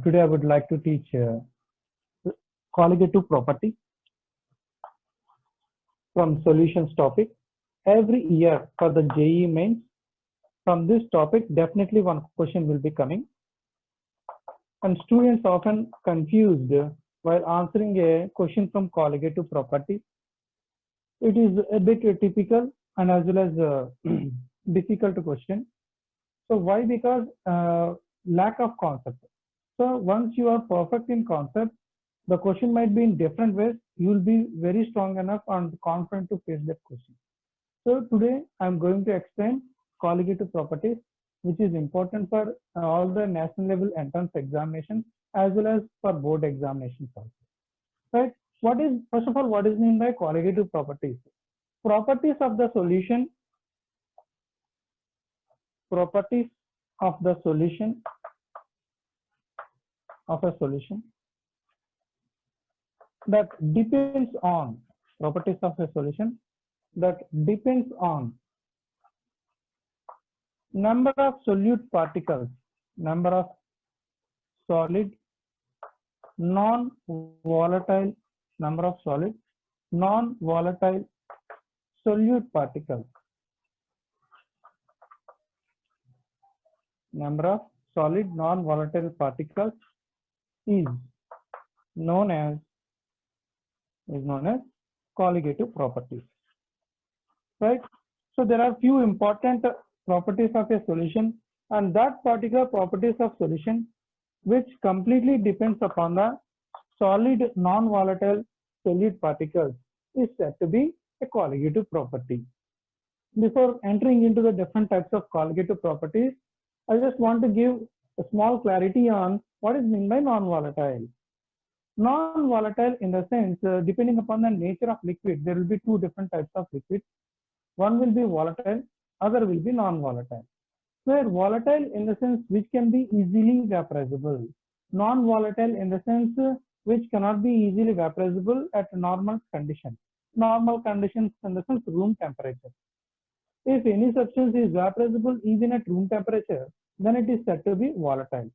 Today I would like to teach colligative property from solutions topic. Every year for the JEE mains, from this topic definitely one question will be coming, and students often confused while answering a question from colligative property. It is a bit typical and as well as difficult question. So why? Because lack of concept. So once you are perfect in concept, the question might be in different ways. You will be very strong enough and confident to face that question. So today I'm going to explain colligative properties, which is important for all the national level entrance examinations as well as for board examinations also. Right? What is, first of all, what is meant by colligative properties? Properties of the solution. Properties of the solution of a solution that depends on properties of a solution that depends on number of solute particles, number of solid non-volatile, number of solid non-volatile solute particles, number of solid non-volatile particles is known as colligative properties, right? So there are few important properties of a solution, and that particular properties of solution which completely depends upon the solid non-volatile solute particles is said to be a colligative property. Before entering into the different types of colligative properties, I just want to give a small clarity on what is meant by non-volatile. Non-volatile in the sense, depending upon the nature of liquid, there will be two different types of liquid. One will be volatile, other will be non-volatile. Where volatile in the sense which can be easily vaporizable. Non-volatile in the sense which cannot be easily vaporizable at normal conditions. Normal conditions in the sense room temperature. If any substance is vaporizable even at room temperature, then it is said to be volatile.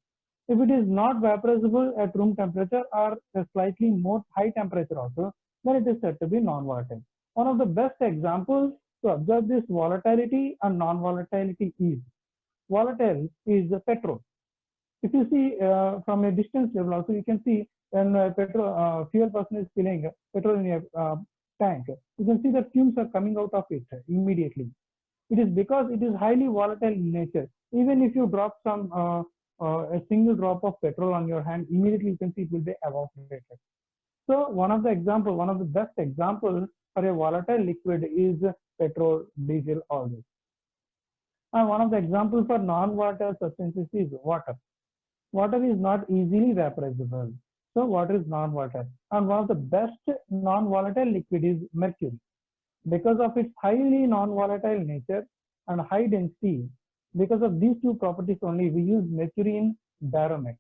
If it is not vaporizable at room temperature or a slightly more high temperature also, then it is said to be non-volatile. One of the best examples to observe this volatility and non-volatility is volatile is the petrol. If you see from a distance level also, you can see when fuel person is filling petrol in a tank, you can see the fumes are coming out of it immediately. It is because it is highly volatile in nature. Even if you drop some a single drop of petrol on your hand, immediately you can see it will be evaporated. So one of the best examples for a volatile liquid is petrol, diesel, all this. And one of the examples for non-volatile substances is water. Water is not easily vaporizable. So water is non-volatile. And one of the best non-volatile liquid is mercury. Because of its highly non-volatile nature and high density, because of these two properties only, we use mercury in barometer.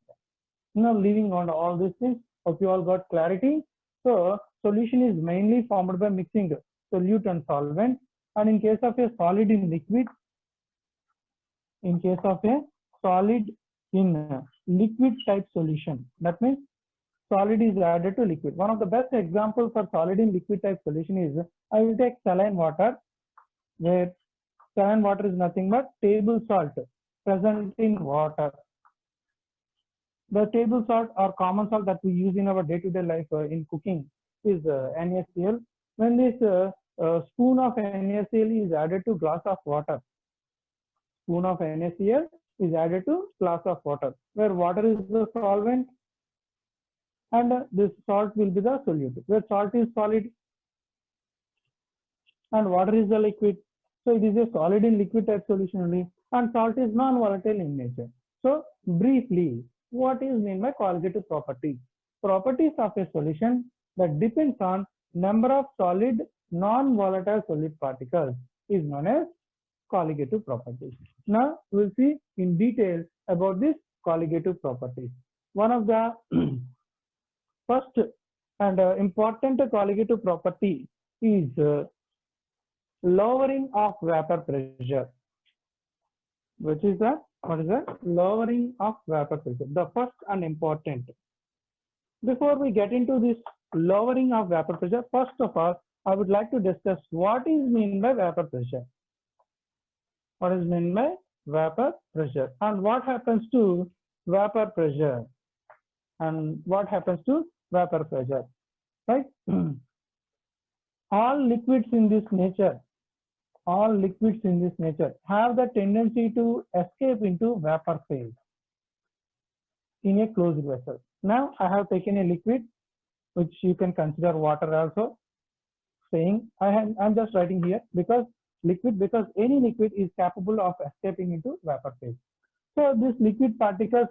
Now, leaving on all these things, hope you all got clarity. So, solution is mainly formed by mixing solute and solvent. And in case of a solid in liquid, in case of a solid in liquid type solution, that means solid is added to liquid. One of the best examples for solid in liquid type solution is, I will take saline water, where saline water is nothing but table salt present in water. The table salt or common salt that we use in our day-to-day life in cooking is NaCl. When this spoon of NaCl is added to glass of water, spoon of NaCl is added to glass of water, where water is the solvent and this salt will be the solute, where salt is solid and water is the liquid. So it is a solid in liquid type solution only, and salt is non-volatile in nature. So briefly, what is meant by colligative property? Properties of a solution that depends on number of solid non-volatile solid particles is known as colligative properties. Now we'll see in detail about this colligative properties. One of the first and important colligative property is lowering of vapor pressure. which is the what is the lowering of vapor pressure, the first and important. Before we get into this lowering of vapor pressure, first of all, I would like to discuss what is meant by vapor pressure. What is meant by vapor pressure and what happens to vapor pressure and what happens to vapor pressure, right? All liquids in this nature have the tendency to escape into vapor phase in a closed vessel. Now I have taken a liquid which you can consider water also, saying I'm just writing here because any liquid is capable of escaping into vapor phase. So these liquid particles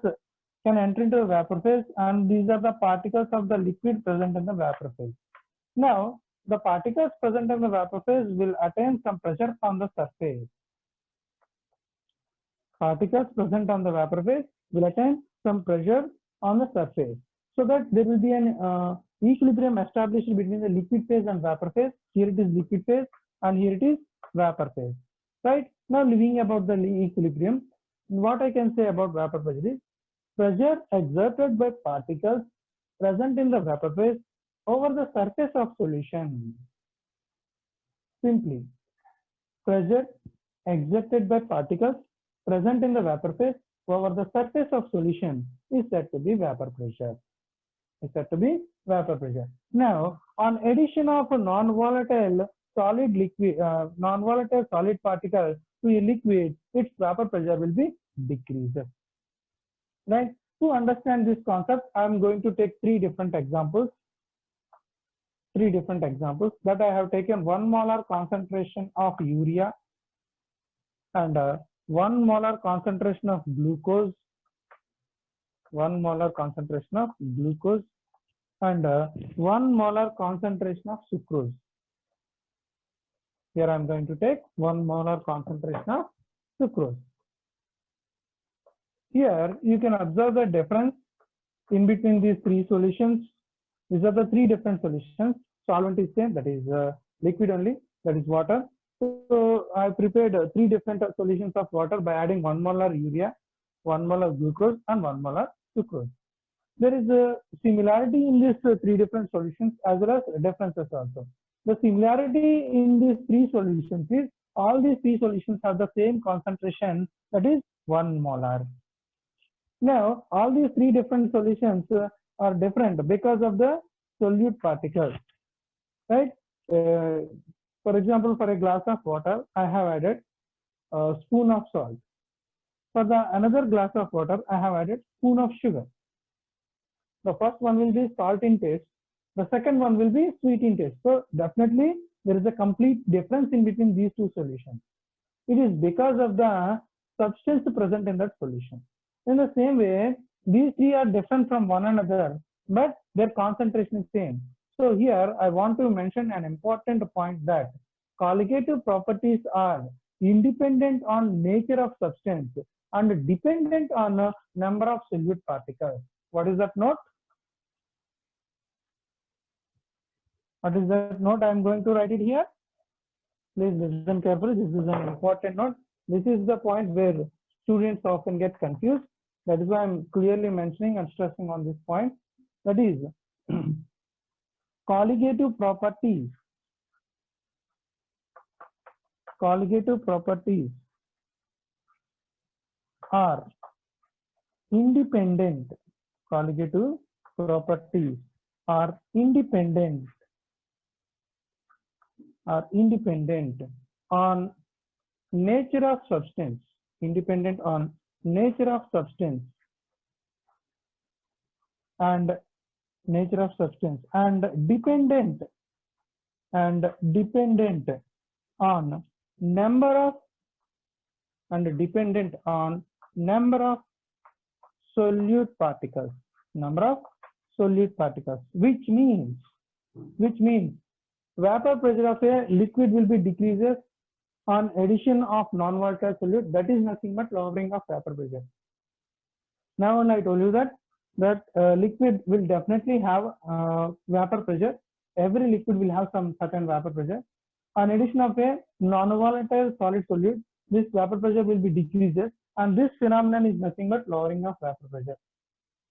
can enter into a vapor phase, and these are the particles of the liquid present in the vapor phase. Now the particles present in the vapor phase will attain some pressure on the surface. Particles present on the vapor phase will attain some pressure on the surface, so that there will be an equilibrium established between the liquid phase and vapor phase. Here it is liquid phase and here it is vapor phase, right? Now leaving about the equilibrium, what I can say about vapor pressure is pressure exerted by particles present in the vapor phase over the surface of solution. Simply, pressure exerted by particles present in the vapor phase over the surface of solution is said to be vapor pressure. Now, on addition of a non-volatile solid particle to a liquid, its vapor pressure will be decreased. Right? To understand this concept, I am going to take three different examples. That I have taken 1 molar concentration of urea and 1 molar concentration of glucose, and 1 molar concentration of sucrose. Here I am going to take 1 molar concentration of sucrose. Here you can observe the difference in between these three solutions. These are the three different solutions. Solvent is same, that is liquid only, that is water. So I prepared three different solutions of water by adding 1 molar urea, 1 molar glucose and 1 molar sucrose. There is a similarity in these three different solutions as well as differences also. The similarity in these three solutions is all these three solutions have the same concentration, that is 1 molar. Now all these three different solutions are different because of the solute particles, right? For example, for a glass of water, I have added a spoon of salt. For another glass of water, I have added spoon of sugar. The first one will be salt in taste. The second one will be sweet in taste. So definitely there is a complete difference in between these two solutions. It is because of the substance present in that solution. In the same way, these three are different from one another, but their concentration is same. So here I want to mention an important point that colligative properties are independent on nature of substance and dependent on number of solute particles. What is that note? What is that note? I am going to write it here. Please listen carefully. This is an important note. This is the point where students often get confused. That is why I am clearly mentioning and stressing on this point. That is, colligative properties are independent. Colligative properties are independent on nature of substance. Independent on nature of substance and dependent on number of solute particles. Which means vapor pressure of a liquid will be decreases on addition of non-volatile solute. That is nothing but lowering of vapor pressure. Now I told you that liquid will definitely have vapor pressure. Every liquid will have some certain vapor pressure. On addition of a non-volatile solid solute, this vapor pressure will be decreases, and this phenomenon is nothing but lowering of vapor pressure.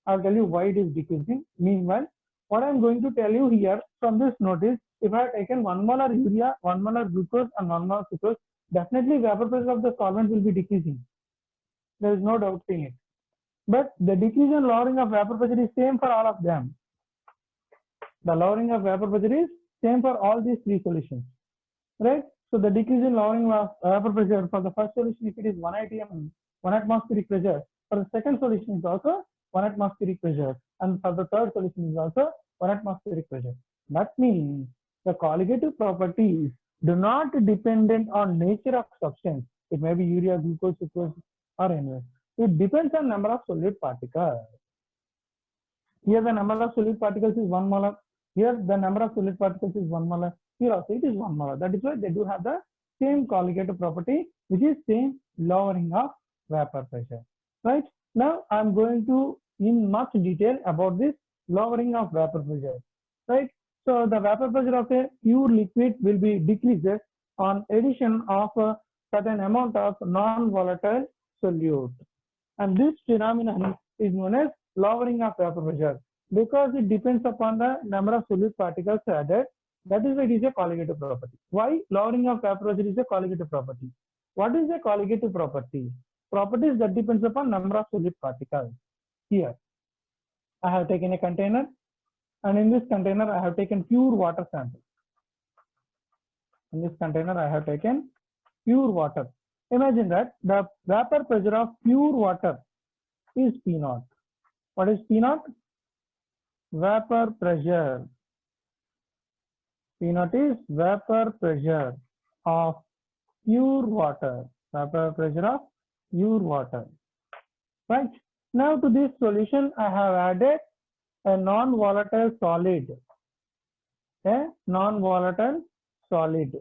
I'll tell you why it is decreasing. Meanwhile, what I'm going to tell you here from this notice, if I have taken 1 molar urea, 1 molar glucose and 1 molar sucrose, definitely vapor pressure of the solvent will be decreasing. There is no doubt in it. But the decrease and lowering of vapor pressure is same for all of them. The lowering of vapor pressure is same for all these three solutions, right? So the decrease in lowering of vapor pressure for the first solution, if it is 1 atm, 1 atmospheric pressure, for the second solution is also 1 atmospheric pressure, and for the third solution is also 1 atmospheric pressure. That means the colligative properties do not dependent on nature of substance. It may be urea, glucose, sucrose, or anything. It depends on number of solid particles. Here the number of solid particles is 1 molar. Here the number of solid particles is 1 molar. Here also it is 1 molar. That is why they do have the same colligative property, which is same lowering of vapor pressure. Right? Now I am going to in much detail about this lowering of vapor pressure. Right? So the vapor pressure of a pure liquid will be decreases on addition of a certain amount of non-volatile solute. And this phenomenon is known as lowering of vapor pressure because it depends upon the number of solute particles added. That is why it is a colligative property. Why lowering of vapor pressure is a colligative property? What is a colligative property? Properties that depends upon number of solute particles. Here, I have taken a container, and in this container I have taken pure water sample. In this container I have taken pure water. Imagine that the vapor pressure of pure water is P0. What is P0? Vapor pressure. P0 is vapor pressure of pure water. Vapor pressure of pure water. Right? Now to this solution I have added a non-volatile solid. A non-volatile solid.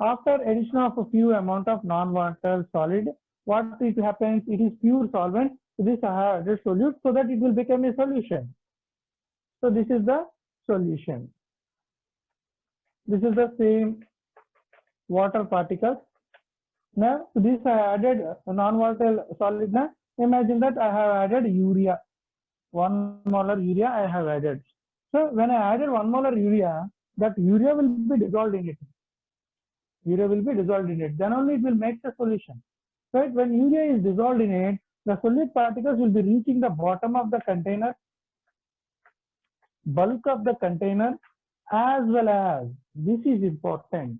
After addition of a few amount of non-volatile solid, what it happens? It is pure solvent. This I have added solute so that it will become a solution. So this is the solution. This is the same water particles. Now to this I added a non-volatile solid. Now imagine that I have added urea. 1 molar urea I have added. So when I added 1 molar urea, that urea will be dissolved in it. Urea will be dissolved in it. Then only it will make the solution. Right? When urea is dissolved in it, the solid particles will be reaching the bottom of the container, bulk of the container, as well as, this is important,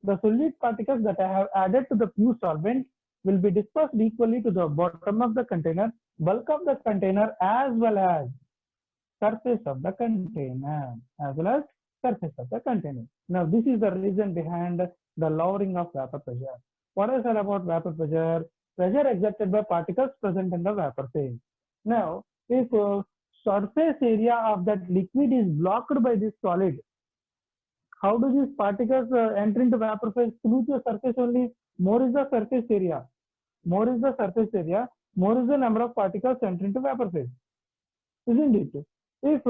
the solid particles that I have added to the pure solvent will be dispersed equally to the bottom of the container, bulk of the container, as well as surface of the container, Now this is the reason behind the lowering of vapor pressure. What I said about vapor pressure? Pressure exerted by particles present in the vapor phase. Now, if surface area of that liquid is blocked by this solid, how do these particles enter into vapor phase? Through the surface only. More is the surface area. More is the surface area. More is the number of particles entering into vapor phase. Isn't it? If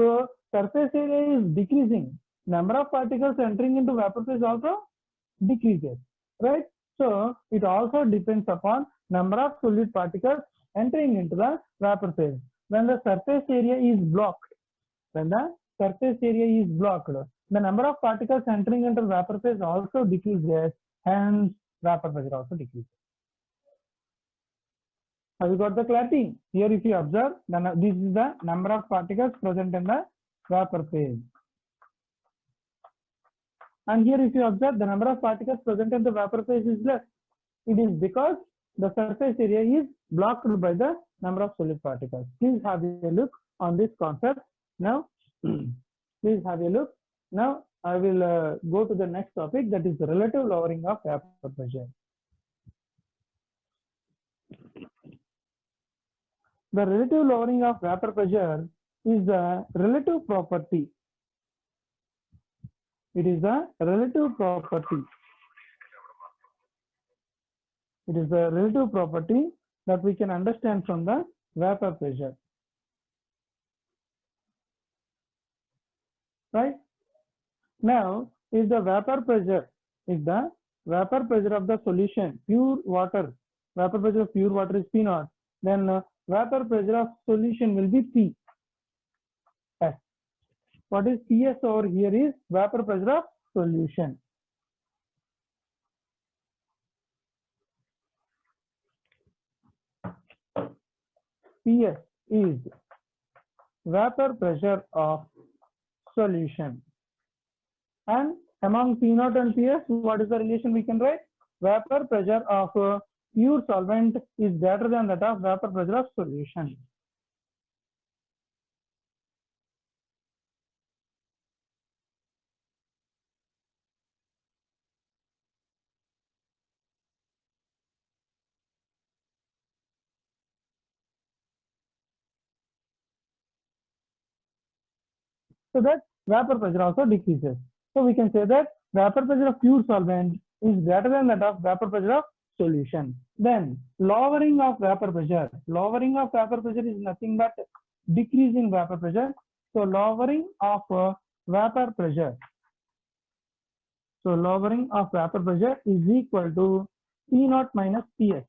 surface area is decreasing, number of particles entering into vapor phase also decreases, right? So it also depends upon number of solid particles entering into the vapor phase. When the surface area is blocked, the number of particles entering into vapor phase also decreases, hence vapor pressure also decreases. Have you got the clarity? Here if you observe, this is the number of particles present in the vapor phase. And here if you observe, the number of particles present in the vapor phase is less. It is because the surface area is blocked by the number of solid particles. Please have a look on this concept. Now, please have a look. Now, I will go to the next topic, that is the relative lowering of vapor pressure. The relative lowering of vapor pressure is the relative property. It is the relative property. It is the relative property that we can understand from the vapor pressure. Right? Now, if the vapor pressure vapor pressure of the solution, pure water, vapor pressure of pure water is P naught, then vapor pressure of solution will be P S. What is PS over here is vapor pressure of solution. PS is vapor pressure of solution. And among P0 and PS, what is the relation we can write? Vapor pressure of pure solvent is greater than that of vapor pressure of solution. So that vapor pressure also decreases. So we can say that vapor pressure of pure solvent is greater than that of vapor pressure of solution. Then lowering of vapor pressure. Lowering of vapor pressure is nothing but decrease in vapor pressure. So lowering of vapor pressure. So lowering of vapor pressure is equal to P0 minus PS.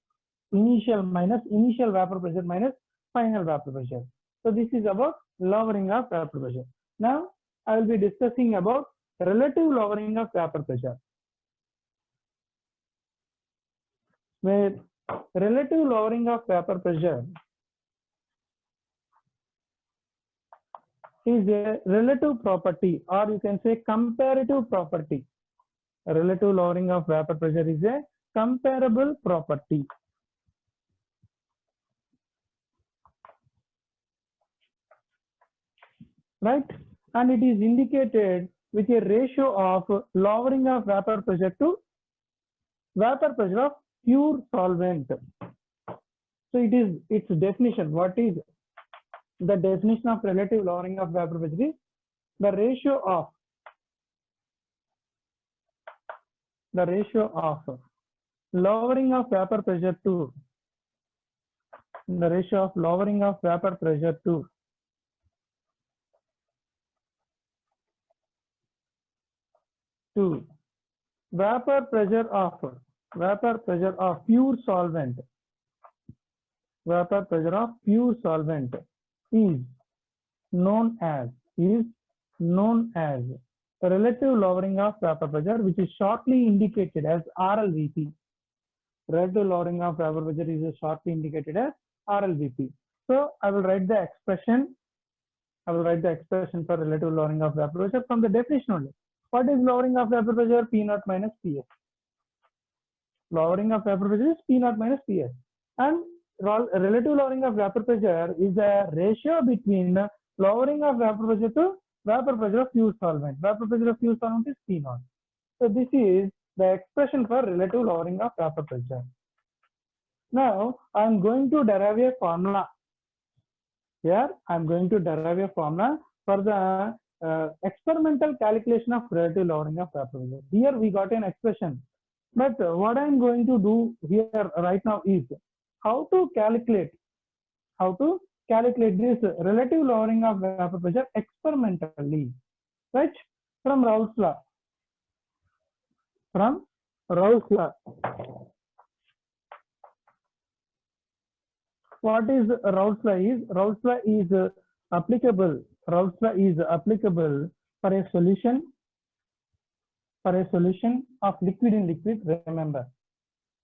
Initial minus initial vapor pressure minus final vapor pressure. So this is about lowering of vapor pressure. Now I will be discussing about relative lowering of vapor pressure, where relative lowering of vapor pressure is a relative property, or you can say comparative property. Relative lowering of vapor pressure is a comparable property. Right? And it is indicated with a ratio of lowering of vapor pressure to vapor pressure of pure solvent. So it is its definition. What is the definition of relative lowering of vapor pressure? Is the ratio of lowering of vapor pressure to vapor pressure of pure solvent. Vapor pressure of pure solvent is known as relative lowering of vapor pressure, which is shortly indicated as RLVP. Relative lowering of vapor pressure is shortly indicated as RLVP. So I will write the expression. For relative lowering of vapor pressure from the definition only. What is lowering of vapor pressure? P0 minus PS. Lowering of vapor pressure is P0 minus PS. And relative lowering of vapor pressure is a ratio between lowering of vapor pressure to vapor pressure of pure solvent. Vapor pressure of pure solvent is P0. So this is the expression for relative lowering of vapor pressure. Now I am going to derive a formula. Here I am going to derive a formula for the experimental calculation of relative lowering of vapor pressure. Here we got an expression, but what I am going to do here right now is how to calculate this relative lowering of vapor pressure experimentally, right? From Raoult's law. What is Raoult's law? Raoult's law is applicable. Raoult's law is applicable for a solution of liquid in liquid. Remember,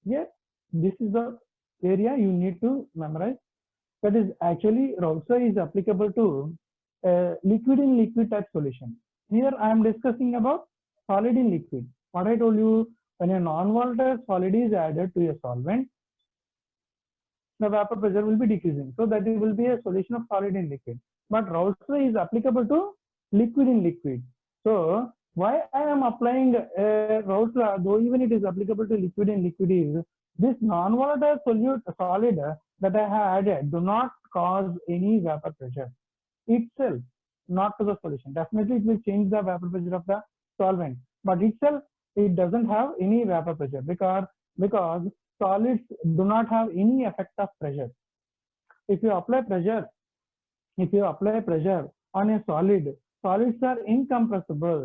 here this is the area you need to memorize. That is actually Raoult's law is applicable to liquid in liquid type solution. Here I am discussing about solid in liquid. What I told you, when a non-volatile solid is added to a solvent, the vapor pressure will be decreasing. So that it will be a solution of solid in liquid. But Raoult's law is applicable to liquid in liquid. So why I am applying Raoult's law, though even it is applicable to liquid in liquid, is this non-volatile solid that I have added do not cause any vapor pressure itself, not to the solution. Definitely it will change the vapor pressure of the solvent, but itself it doesn't have any vapor pressure because solids do not have any effect of pressure. If you apply pressure on a solid, solids are incompressible.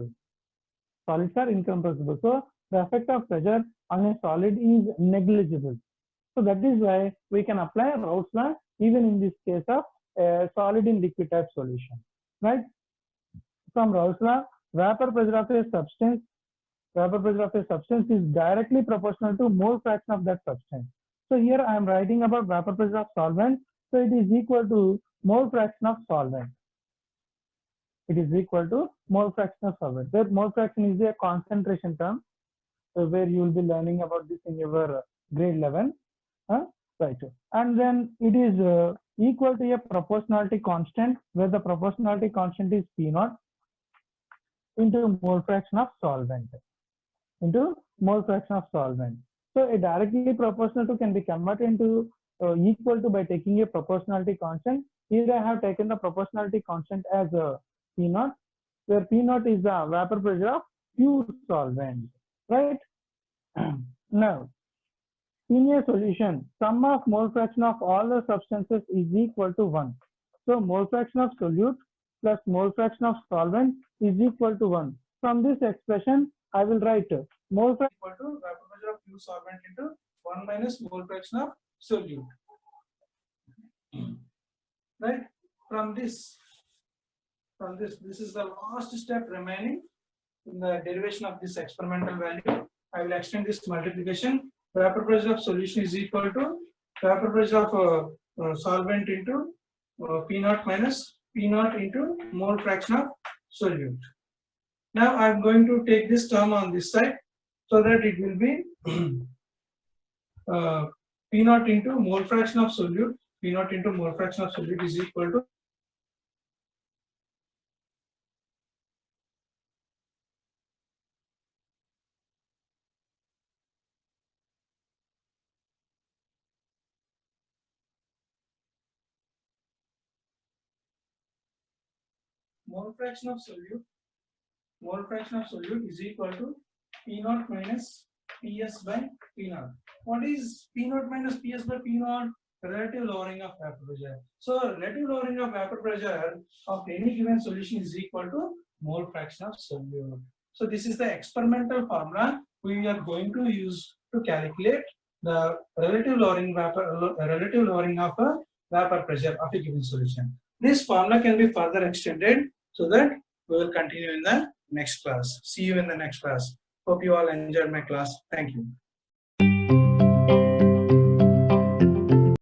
So the effect of pressure on a solid is negligible. So that is why we can apply Raoult's law even in this case of a solid in liquid type solution, right? From Raoult's law, vapor pressure of a substance is directly proportional to mole fraction of that substance. So here I am writing about vapor pressure of solvent. So it is equal to mole fraction of solvent. It is equal to mole fraction of solvent. Where mole fraction is a concentration term, where you will be learning about this in your grade 11. Right. And then it is equal to a proportionality constant, where the proportionality constant is P naught into mole fraction of solvent. So a directly proportional to can be converted into equal to by taking a proportionality constant. Here I have taken the proportionality constant as P naught, where P naught is the vapor pressure of pure solvent, right? Now, in a solution, sum of mole fraction of all the substances is equal to 1. So mole fraction of solute plus mole fraction of solvent is equal to 1. From this expression, I will write mole fraction equal to vapor pressure of pure solvent into 1 minus mole fraction of solute. Right? From this, this is the last step remaining in the derivation of this experimental value. I will extend this multiplication. Vapor pressure of solution is equal to vapor pressure of solvent into P naught minus P naught into mole fraction of solute. Now I am going to take this term on this side so that it will be P naught into mole fraction of solute. P naught into mole fraction of solute is equal to mole fraction of solute. Mole fraction of solute is equal to P naught minus Ps by P naught. What is P naught minus Ps by P naught? Relative lowering of vapor pressure. So relative lowering of vapor pressure of any given solution is equal to mole fraction of solute. So this is the experimental formula we are going to use to calculate the relative lowering of a vapor pressure of a given solution. This formula can be further extended so that we will continue in the next class. See you in the next class. Hope you all enjoyed my class. Thank you.